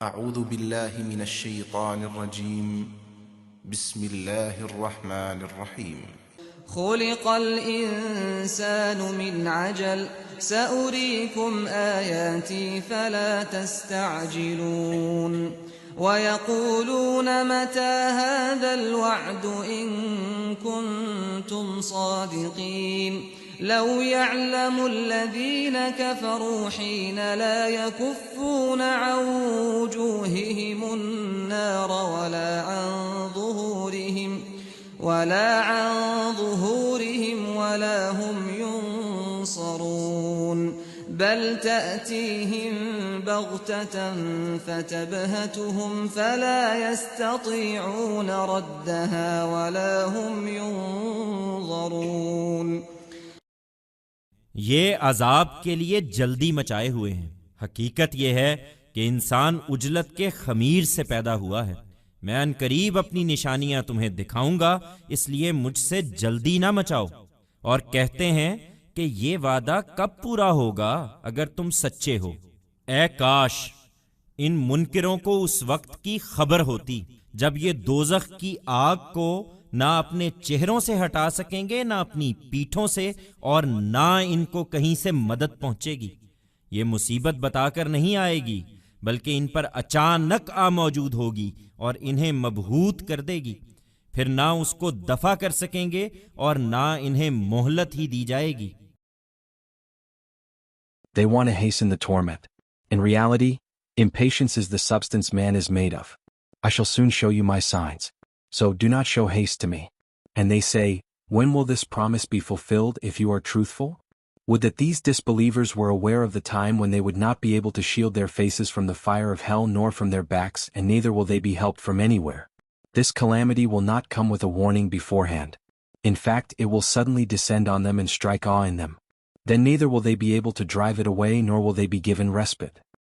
أعوذ بالله من الشيطان الرجيم بسم الله الرحمن الرحيم خلق الإنسان من عجل سأريكم آياتي فلا تستعجلون ويقولون متى هذا الوعد إن كنتم صادقين لو يعلم الذين كفروا حين لا يكفون عن وجوههم النار ولا عن ظهورهم ولا هم ينصرون بل تأتيهم بغتة فتبهتهم فلا يستطيعون ردها ولا هم ينظرون یہ عذاب کے لیے جلدی مچائے ہوئے ہیں۔ حقیقت یہ ہے کہ انسان اجلت کے خمیر سے پیدا ہوا ہے۔ میں ان قریب اپنی نشانیاں تمہیں دکھاؤں گا، اس لیے مجھ سے جلدی نہ مچاؤ۔ اور کہتے ہیں کہ یہ وعدہ کب پورا ہوگا اگر تم سچے ہو۔ اے کاش ان منکروں کو اس وقت کی خبر ہوتی جب یہ دوزخ کی آگ کو نہ اپنے چہروں سے ہٹا سکیں گے، نہ اپنی پیٹھوں سے، اور نہ ان کو کہیں سے مدد پہنچے گی۔ یہ مصیبت بتا کر نہیں آئے گی بلکہ ان پر اچانک آ موجود ہوگی اور انہیں مبہوت کر دے گی، پھر نہ اس کو دفع کر سکیں گے اور نہ انہیں مہلت ہی دی جائے گی۔ They want to hasten the torment. In reality, impatience is the substance man is made of. I shall soon show you my signs. So do not show haste to me. And they say, when will this promise be fulfilled if you are truthful? Would that these disbelievers were aware of the time when they would not be able to shield their faces from the fire of hell nor from their backs, and neither will they be helped from anywhere. This calamity will not come with a warning beforehand. In fact, it will suddenly descend on them and strike awe in them. Then neither will they be able to drive it away nor will they be given respite.